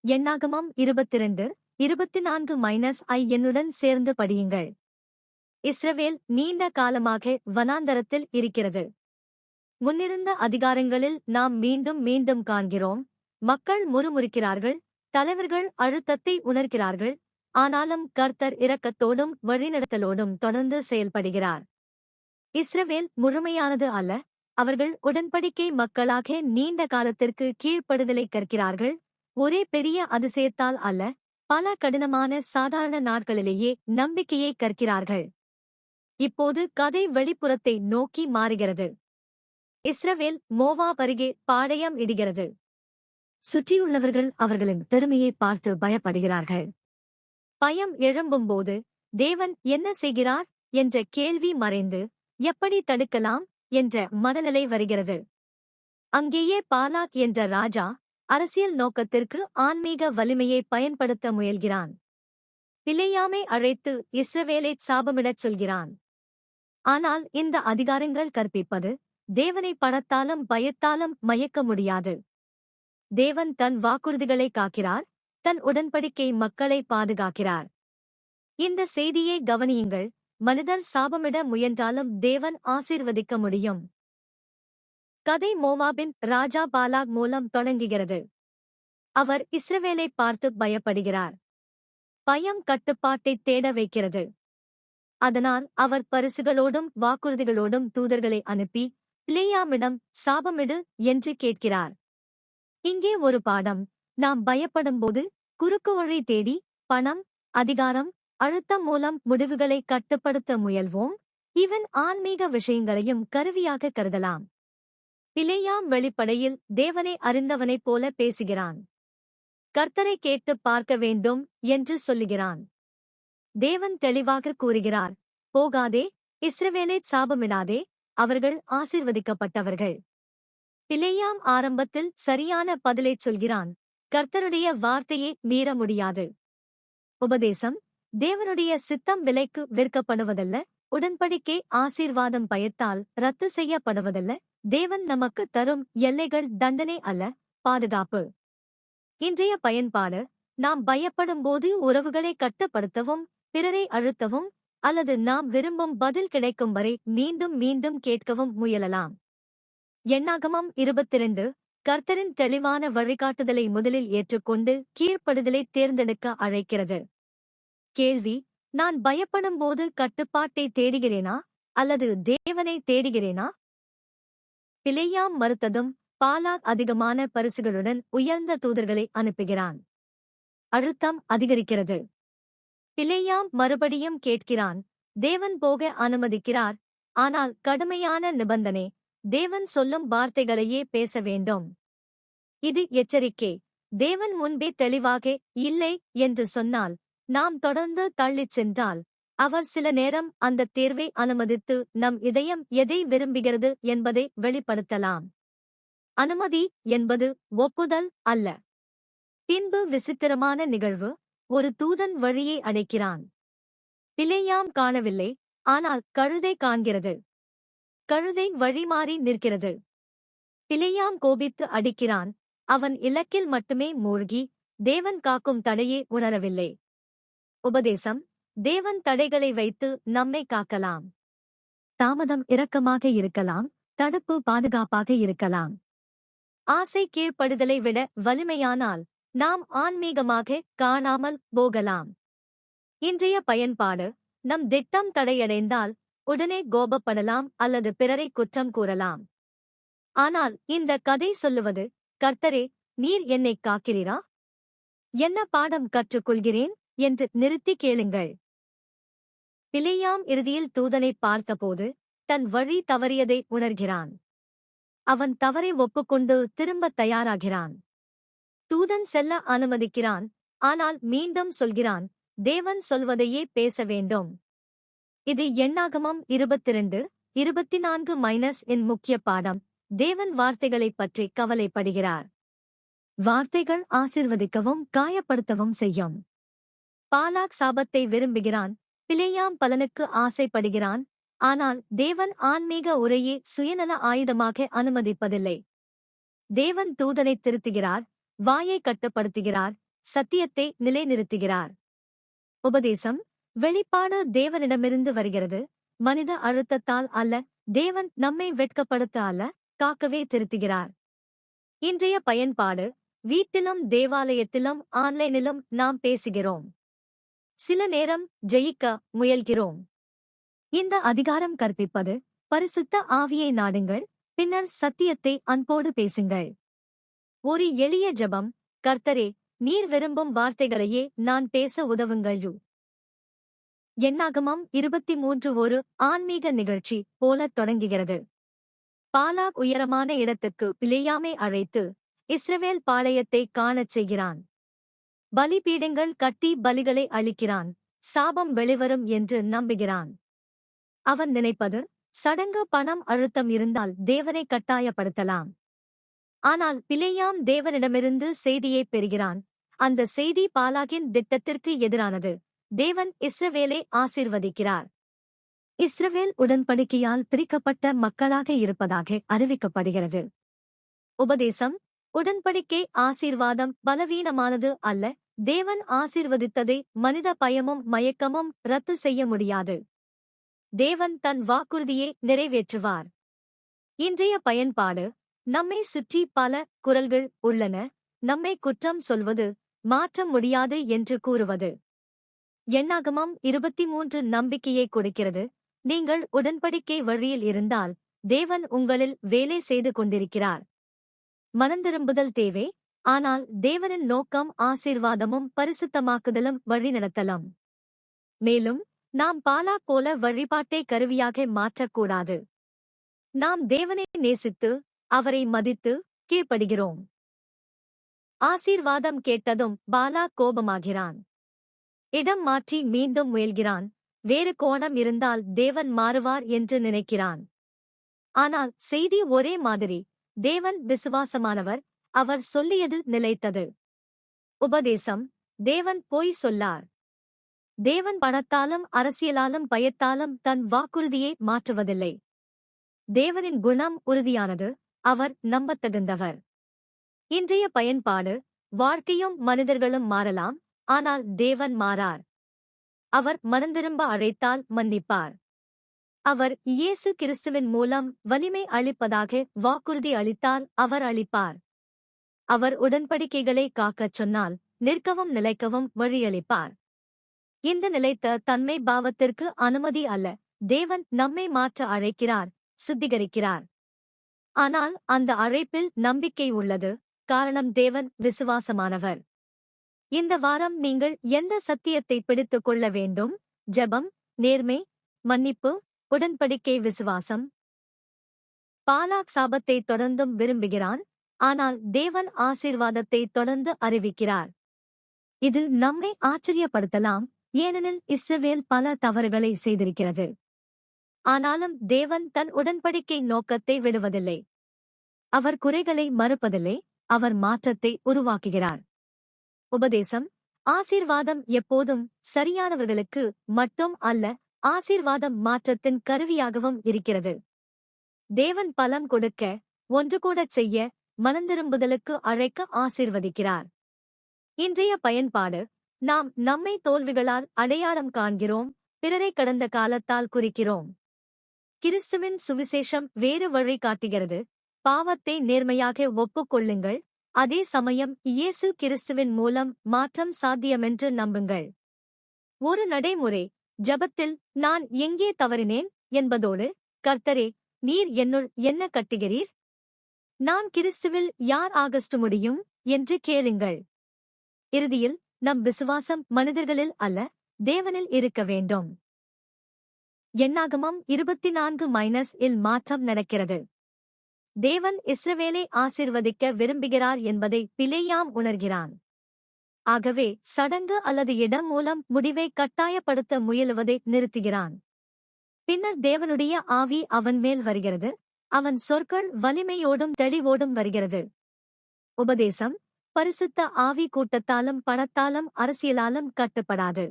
எண்ணாகமம் 22:24-ஐ என்னுடன் சேர்ந்து படியுங்கள். இஸ்ரவேல் நீண்ட காலமாக வனாந்தரத்தில் இருக்கிறது. முன்னிருந்த அதிகாரங்களில் நாம் மீண்டும் மீண்டும் காண்கிறோம். மக்கள் முறுமுறுக்கிறார்கள், தலைவர்கள் அழுத்தத்தை உணர்கிறார்கள். ஆனாலும் கர்த்தர் இரக்கத்தோடும் வழிநடத்தலோடும் தொடர்ந்து செயல்படுகிறார். இஸ்ரவேல் முழுமையானது அல்ல. அவர்கள் உடன்படிக்கை மக்களாக நீண்ட காலத்திற்கு கீழ்ப்படுதலை கற்கிறார்கள். ஒரே பெரிய அதிசயத்தால் அல்ல, பல கடினமான சாதாரண நாட்களிலேயே நம்பிக்கையை கற்கிறார்கள். இப்போது கதை வெளிப்புறத்தை நோக்கி மாறுகிறது. இஸ்ரவேல் மோவாப் அருகே பாளையம் இடுகிறது. சுற்றியுள்ளவர்கள் அவர்களின் பெருமையை பார்த்து பயப்படுகிறார்கள். பயம் எழும்பும்போது தேவன் என்ன செய்கிறார் என்ற கேள்வி மறைந்து, எப்படி தடுக்கலாம் என்ற மனநிலை வருகிறது. அங்கேயே பாலாக் என்ற ராஜா அரசியல் நோக்கத்திற்கு ஆன்மீக வலிமையை பயன்படுத்த முயல்கிறான். பிலேயாமை அழைத்து இஸ்ரவேலைச் சாபமிடச் சொல்கிறான். ஆனால் இந்த அதிகாரங்கள் கற்பிப்பது, தேவனை பணத்தாலும் பயத்தாலும் மயக்க முடியாது. தேவன் தன் வாக்குறுதிகளை காக்கிறார், தன் உடன்படிக்கை மக்களை பாதுகாக்கிறார். இந்த செய்தியை கவனியுங்கள். மனிதர் சாபமிட முயன்றாலும் தேவன் ஆசீர்வதிக்க முடியும். கதை மோவாபின் ராஜா பாலாக் மூலம் தொடங்குகிறது. அவர் இஸ்ரவேலை பார்த்து பயப்படுகிறார். பயம் கட்டுப்பாட்டைத் தேட வைக்கிறது. அதனால் அவர் பரிசுகளோடும் வாக்குறுதிகளோடும் தூதர்களை அனுப்பி பிலேயாமிடம் சாபமிடு என்று கேட்கிறார். இங்கே ஒரு பாடம். நாம் பயப்படும்போது குறுக்கு வழி தேடி பணம், அதிகாரம், அழுத்தம் மூலம் முடிவுகளை கட்டுப்படுத்த முயல்வோம். இவன் ஆன்மீக விஷயங்களையும் கருவியாக கருதலாம். பிலேயாம் வெளிப்படையில் தேவனை அறிந்தவனைப் போல பேசுகிறான். கர்த்தரை கேட்டுப் பார்க்க வேண்டும் என்று சொல்லுகிறான். தேவன் தெளிவாக கூறுகிறார், போகாதே, இஸ்ரவேலைச் சாபமிடாதே, அவர்கள் ஆசீர்வதிக்கப்பட்டவர்கள். பிலேயாம் ஆரம்பத்தில் சரியான பதிலைச் சொல்கிறான். கர்த்தருடைய வார்த்தையை மீற முடியாது. உபதேசம்: தேவனுடைய சித்தம் விலைக்கு விற்கப்படுவதல்ல. உடன்படிக்கை ஆசீர்வாதம் பயத்தால் ரத்து செய்யப்படுவதல்ல. தேவன் நமக்கு தரும் எல்லைகள் தண்டனை அல்ல, பாதுகாப்பு. இன்றைய பயன்பாடு: நாம் பயப்படும்போது உறவுகளை கட்டுப்படுத்தவும், பிறரை அழுத்தவும், அல்லது நாம் விரும்பும் பதில் கிடைக்கும் வரை மீண்டும் மீண்டும் கேட்கவும் முயலலாம். எண்ணாகமம் 22 கர்த்தரின் தெளிவான வழிகாட்டுதலை முதலில் ஏற்றுக்கொண்டு கீழ்ப்படுதலை தேர்ந்தெடுக்க அழைக்கிறது. கேள்வி: நான் பயப்படும்போது கட்டுப்பாட்டை தேடுகிறேனா அல்லது தேவனை தேடுகிறேனா? பிலேயாம் மறுத்ததும் பாலாக் அதிகமான பரிசுகளுடன் உயர்ந்த தூதர்களை அனுப்புகிறான். அழுத்தம் அதிகரிக்கிறது. பிலேயாம் மறுபடியும் கேட்கிறான். தேவன் போக அனுமதிக்கிறார். ஆனால் கடுமையான நிபந்தனை: தேவன் சொல்லும் வார்த்தைகளையே பேச வேண்டும். இது எச்சரிக்கை. தேவன் முன்பே தெளிவாக இல்லை என்று சொன்னால், நாம் தொடர்ந்து தள்ளிச் சென்றால், அவர் சில நேரம் அந்த தேர்வை அனுமதித்து நம் இதயம் எதை விரும்புகிறது என்பதை வெளிப்படுத்தலாம். அனுமதி என்பது ஒப்புதல் அல்ல. பின்பு விசித்திரமான நிகழ்வு: ஒரு தூதன் வழியை அடைக்கிறான். பிலேயாம் காணவில்லை, ஆனால் கழுதை காண்கிறது. கழுதை வழிமாறி நிற்கிறது. பிலேயாம் கோபித்து அடிக்கிறான். அவன் இலக்கில் மட்டுமே மூழ்கி, தேவன் காக்கும் தடையை உணரவில்லை. உபதேசம்: தேவன் தடைகளை வைத்து நம்மை காக்கலாம். தாமதம் இரக்கமாக இருக்கலாம், தடுப்பு பாதுகாப்பாக இருக்கலாம். ஆசை கீழ்ப்படுதலை விட வலிமையானால் நாம் ஆன்மீகமாக காணாமல் போகலாம். இன்றைய பயன்பாடு: நம் திட்டம் தடையடைந்தால் உடனே கோபப்படலாம் அல்லது பிறரை குற்றம் கூறலாம். ஆனால் இந்த கதை சொல்லுவது, கர்த்தரே, நீர் என்னைக் காக்கிறீரா? என்ன பாடம் கற்றுக்கொள்கிறேன் என்று நிறுத்தி கேளுங்கள். பிலேயாம் இறுதியில் தூதனை பார்த்தபோது தன் வழி தவறியதை உணர்கிறான். அவன் தவறை ஒப்புக்கொண்டு திரும்பத் தயாராகிறான். தூதன் செல்ல அனுமதிக்கிறான். ஆனால் மீண்டும் சொல்கிறான், தேவன் சொல்வதையே பேச வேண்டும். இது எண்ணாகமம் 22:24 இன் முக்கிய பாடம். தேவன் வார்த்தைகளைப் பற்றி கவலைப்படுகிறார். வார்த்தைகள் ஆசீர்வதிக்கவும் காயப்படுத்தவும் செய்யும். பாலாக் சாபத்தை விரும்புகிறான். பிலேயாம் பலனுக்கு ஆசைப்படுகிறான். ஆனால் தேவன் ஆன்மீக உரையை சுயநல ஆயுதமாக அனுமதிப்பதில்லை. தேவன் தூதனை திருத்துகிறார், வாயை கட்டுப்படுத்துகிறார், சத்தியத்தை நிலைநிறுத்துகிறார். உபதேசம் வெளிப்பாடு தேவனிடமிருந்து வருகிறது, மனித அழுத்தத்தால் அல்ல. தேவன் நம்மை வெட்கப்படுத்த அல்ல, காக்கவே திருத்துகிறார். இன்றைய பயன்பாடு வீட்டிலும் தேவாலயத்திலும் ஆன்லைனிலும் நாம் பேசுகிறோம். சில நேரம் ஜெயிக்க முயல்கிறோம். இந்த அதிகாரம் கற்பிப்பது பரிசுத்த ஆவியை நாடுங்கள், பின்னர் சத்தியத்தை அன்போடு பேசுங்கள். ஒரு எளிய ஜெபம். கர்த்தரே, நீர் விரும்பும் வார்த்தைகளையே நான் பேச உதவுங்கள். எண்ணாகமம் 23 ஒரு ஆன்மீக நிகழ்ச்சி போலத் தொடங்குகிறது. பாலாக் உயரமான இடத்துக்கு பிலேயாமை அழைத்து இஸ்ரவேல் பாளையத்தை காணச் செய்கிறான். பலிபீடங்கள் கட்டி பலிகளை அளிக்கிறான். சாபம் வெளிவரும் என்று நம்புகிறான். அவன் நினைப்பது, சடங்கு பணம் அழுத்தம் இருந்தால் தேவனை கட்டாயப்படுத்தலாம். ஆனால் பிலேயாம் தேவனிடமிருந்து செய்தியை பெறுகிறான். அந்த செய்தி பாலாகின் திட்டத்திற்கு எதிரானது. தேவன் இஸ்ரவேலை ஆசீர்வதிக்கிறார். இஸ்ரவேல் உடன்படிக்கையால் பிரிக்கப்பட்ட மக்களாக இருப்பதாக அறிவிக்கப்படுகிறது. உபதேசம் உடன்படிக்கை ஆசீர்வாதம் பலவீனமானது அல்ல. தேவன் ஆசீர்வதித்ததை மனித பயமும் மயக்கமும் ரத்து செய்ய முடியாது. தேவன் தன் வாக்குறுதியை நிறைவேற்றுவார். இன்றைய பயன்பாடு நம்மை சுற்றி பல குரல்கள் உள்ளன. நம்மை குற்றம் சொல்வது, மாற்ற முடியாது என்று கூறுவது. எண்ணாகமம் 23 நம்பிக்கையை கொடுக்கிறது. நீங்கள் உடன்படிக்கை வழியில் இருந்தால் தேவன் உங்களில் வேலை செய்து கொண்டிருக்கிறார். மனந்திரும்புதல் தேவை, ஆனால் தேவனின் நோக்கம் ஆசீர்வாதமும் பரிசுத்தமாக்குதலும் வழிநடத்தலும். மேலும் நாம் பாலாக் போல வழிபாட்டை கருவியாக மாற்றக்கூடாது. நாம் தேவனை நேசித்து அவரை மதித்து கீழ்ப்படுகிறோம். ஆசீர்வாதம் கேட்டதும் பாலாக் கோபமாகிறான். இடம் மாற்றி மீண்டும் முயல்கிறான். வேறு கோணம் இருந்தால் தேவன் மாறுவார் என்று நினைக்கிறான். ஆனால் செய்தி ஒரே மாதிரி. தேவன் விசுவாசமானவர், அவர் சொல்லியது நிலைத்தது. உபதேசம் தேவன் பொய் சொல்லார். தேவன் பணத்தாலும் அரசியலாலும் பயத்தாலும் தன் வாக்குறுதியை மாற்றுவதில்லை. தேவனின் குணம் உறுதியானது, அவர் நம்பத்தகுந்தவர். இன்றைய பயன்பாடு வாழ்க்கையும் மனிதர்களும் மாறலாம், ஆனால் தேவன் மாறார். அவர் மனந்திரும்ப அழைத்தால் மன்னிப்பார். அவர் இயேசு கிறிஸ்துவின் மூலம் வலிமை அளிப்பதாக வாக்குறுதி அளித்தால் அவர் அளிப்பார். அவர் உடன்படிக்கைகளை காக்கச் சொன்னால் நிற்கவும் நிலைக்கவும் வழியளிப்பார். இந்த நிலைத்த தன்மை பாவத்திற்கு அனுமதி அல்ல. தேவன் நம்மை மாற்ற அழைக்கிறார், சுத்திகரிக்கிறார். ஆனால் அந்த அழைப்பில் நம்பிக்கை உள்ளது, காரணம் தேவன் விசுவாசமானவர். இந்த வாரம் நீங்கள் எந்த சத்தியத்தை பிடித்துக் கொள்ள வேண்டும்? ஜெபம், நேர்மை, மன்னிப்பு, உடன்படிக்கை, விசுவாசம். பாலாக் சாபத்தை தொடர்ந்தும் விரும்புகிறான், ஆனால் தேவன் ஆசீர்வாதத்தை தொடர்ந்து அறிவிக்கிறார். இது நம்மை ஆச்சரியப்படுத்தலாம், ஏனெனில் இஸ்ரவேல் பல தவறுகளை செய்திருக்கிறது. ஆனாலும் தேவன் தன் உடன்படிக்கை நோக்கத்தை விடுவதில்லை. அவர் குறைகளை மறுப்பதில்லை, அவர் மாற்றத்தை உருவாக்குகிறார். உபதேசம் ஆசீர்வாதம் எப்போதும் சரியானவர்களுக்கு மட்டும் அல்ல, ஆசீர்வாதம் மாற்றத்தின் கருவியாகவும் இருக்கிறது. தேவன் பலம் கொடுக்க, ஒன்று கூடச் செய்ய, மனந்திரும்புதலுக்கு அழைக்க ஆசீர்வதிக்கிறார். இன்றைய பயன்பாடு நாம் நம்மை தோல்விகளால் அடையாளம் காண்கிறோம், பிறரை கடந்த காலத்தால் குறிக்கிறோம். கிறிஸ்துவின் சுவிசேஷம் வேறு வழி காட்டுகிறது. பாவத்தை நேர்மையாக ஒப்புக்கொள்ளுங்கள், அதே சமயம் இயேசு கிறிஸ்துவின் மூலம் மாற்றம் சாத்தியமென்று நம்புங்கள். ஒரு நடைமுறை ஜபத்தில் நான் எங்கே தவறினேன் என்பதோடு, கர்த்தரே, நீர் என்னுள் என்ன கட்டுகிறீர்? நான் கிறிஸ்துவில் யார் ஆகஸ்ட் முடியும் என்று கேளுங்கள். இறுதியில் நம் விசுவாசம் மனிதர்களில் அல்ல, தேவனில் இருக்க வேண்டும். எண்ணாகமம் 24-இல் மாற்றம் நடக்கிறது. தேவன் இஸ்ரவேலை ஆசீர்வதிக்க விரும்புகிறார் என்பதை பிலேயாம் உணர்கிறான். ஆகவே சடங்கு அல்லது இடம் மூலம் முடிவை கட்டாயப்படுத்த முயலுவதை நிறுத்துகிறான். பின்னர் தேவனுடைய ஆவி அவன் மேல் வருகிறது. அவன் சொற்கள் வலிமையோடும் தெளிவோடும் வருகிறது. உபதேசம் பரிசுத்த ஆவி கூட்டத்தாலும் பணத்தாலும் அரசியலாலும் கட்டுப்படாது.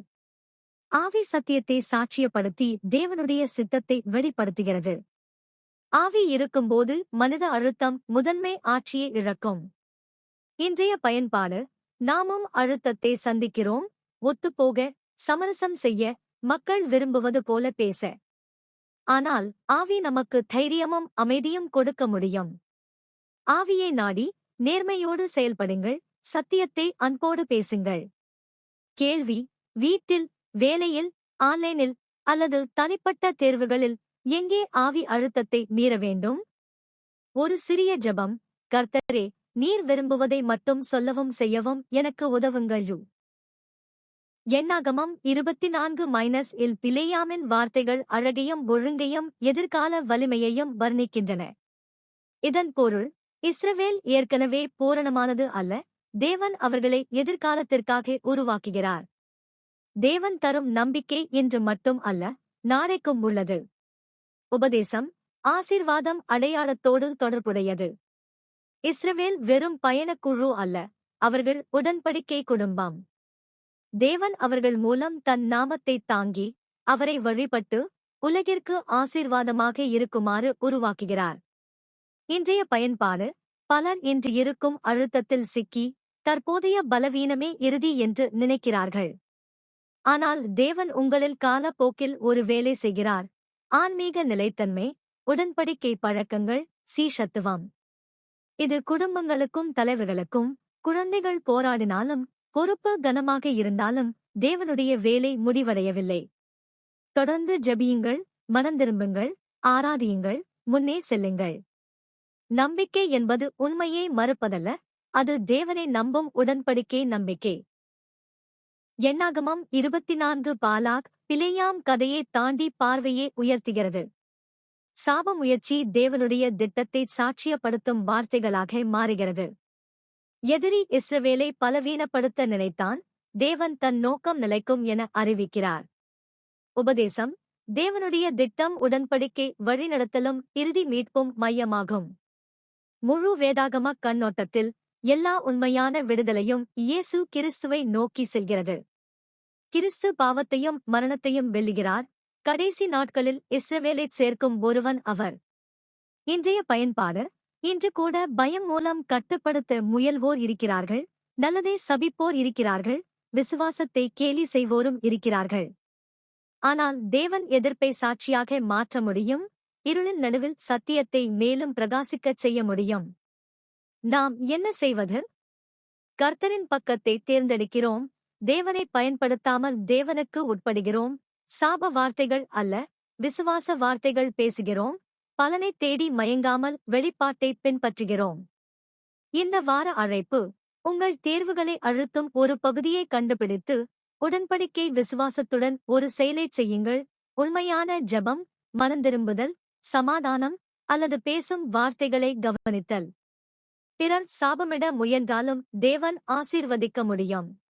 ஆவி சத்தியத்தை சாட்சியப்படுத்தி தேவனுடைய சித்தத்தை வெளிப்படுத்துகிறது. ஆவி இருக்கும்போது மனித அழுத்தம் முதன்மை ஆட்சியை இழக்கும். இன்றைய பயன்பாடு நாமும் அழுத்தத்தை சந்திக்கிறோம். ஒத்துப்போக, சமரசம் செய்ய, மக்கள் விரும்புவது போல பேச. ஆனால் ஆவி நமக்கு தைரியமும் அமைதியும் கொடுக்க முடியும். ஆவியை நாடி நேர்மையோடு செயல்படுங்கள். சத்தியத்தை அன்போடு பேசுங்கள். கேள்வி: வீட்டில், வேலையில், ஆன்லைனில் அல்லது தனிப்பட்ட தேர்வுகளில் எங்கே ஆவி அழுத்தத்தை மீற வேண்டும்? ஒரு சிறிய ஜெபம். கர்த்தரே, நீர் விரும்புவதை மட்டும் சொல்லவும் செய்யவும் எனக்கு உதவுங்கள். எண்ணாகமம் 24-இல் பிலேயாமின் வார்த்தைகள் அழகையும் ஒழுங்கையும் எதிர்கால வலிமையையும் வர்ணிக்கின்றன. இதன் பொருள், இஸ்ரவேல் ஏற்கனவே பூரணமானது அல்ல, தேவன் அவர்களை எதிர்காலத்திற்காக உருவாக்குகிறார். தேவன் தரும் நம்பிக்கை இன்று மட்டும் அல்ல, நாளைக்கும் உள்ளது. உபதேசம்: ஆசீர்வாதம் அடையாளத்தோடு தொடர்புடையது. இஸ்ரவேல் வெறும் பயணக்குழு அல்ல, அவர்கள் உடன்படிக்கை குடும்பம். தேவன் அவர்கள் மூலம் தன் நாமத்தை தாங்கி, அவரை வழிபட்டு, உலகிற்கு ஆசீர்வாதமாக இருக்குமாறு உருவாக்குகிறார். இன்றைய பயன்பாடு: பலர் இன்று இருக்கும் அழுத்தத்தில் சிக்கி, தற்போதைய பலவீனமே இறுதி என்று நினைக்கிறார்கள். ஆனால் தேவன் உங்களில் காலப்போக்கில் ஒரு வேலை செய்கிறார். ஆன்மீக நிலைத்தன்மை, உடன்படிக்கை பழக்கங்கள், சீஷத்துவம். இது குடும்பங்களுக்கும் தலைவர்களுக்கும். குழந்தைகள் போராடினாலும், பொறுப்பு கனமாக இருந்தாலும், தேவனுடைய வேலை முடிவடையவில்லை. தொடர்ந்து ஜெபியுங்கள், மனந்திரும்புங்கள், ஆராதியுங்கள், முன்னே செல்லுங்கள். நம்பிக்கை என்பது உண்மையை மறுப்பதல்ல, அது தேவனை நம்பும் உடன்படிக்கை நம்பிக்கை. எண்ணாகமம் 24 பாலாக், பிலேயாம் கதையை தாண்டி பார்வையே உயர்த்துகிறது. சாப முயற்சி தேவனுடைய திட்டத்தை சாட்சியப்படுத்தும் வார்த்தைகளாக மாறுகிறது. எதிரி இஸ்ரவேலை பலவீனப்படுத்த நினைத்தான், தேவன் தன் நோக்கம் நிலைக்கும் என அறிவிக்கிறார். உபதேசம்: தேவனுடைய திட்டம் உடன்படிக்கை வழிநடத்தலும் இறுதி மீட்பும் மையமாகும். முழு வேதாகம கண்ணோட்டத்தில், எல்லா உண்மையான விடுதலையும் இயேசு கிறிஸ்துவை நோக்கி செல்கிறது. கிறிஸ்து பாவத்தையும் மரணத்தையும் வெல்லுகிறார். கடைசி நாட்களில் இஸ்ரவேலைச் சேர்க்கும் ஒருவன் அவர். இன்றைய பயன்பாடு: இன்று கூட பயம் மூலம் கட்டுப்படுத்த முயல்வோர் இருக்கிறார்கள், நல்லதை சபிப்போர் இருக்கிறார்கள், விசுவாசத்தை கேலி செய்வோரும் இருக்கிறார்கள். ஆனால் தேவன் எதிர்ப்பை சாட்சியாக மாற்ற முடியும். இருளின் நடுவில் சத்தியத்தை மேலும் பிரகாசிக்கச் செய்ய முடியும். நாம் என்ன செய்வது? கர்த்தரின் பக்கத்தை தேர்ந்தெடுக்கிறோம். தேவனை பயன்படுத்தாமல் தேவனுக்கு உட்படுகிறோம். சாப வார்த்தைகள் அல்ல, விசுவாச வார்த்தைகள் பேசுகிறோம். பலனை தேடி மயங்காமல் வெளிப்பாட்டை பின்பற்றுகிறோம். இந்த வார அழைப்பு: உங்கள் தேர்வுகளை அழுத்தும் ஒரு பகுதியை கண்டுபிடித்து, உடன்படிக்கை விசுவாசத்துடன் ஒரு செயலைச் செய்யுங்கள். உண்மையான ஜெபம், மனந்திரும்புதல், சமாதானம் அல்லது பேசும் வார்த்தைகளை கவனித்தல். பிறர் சாபமிட முயன்றாலும் தேவன் ஆசீர்வதிக்க முடியும்.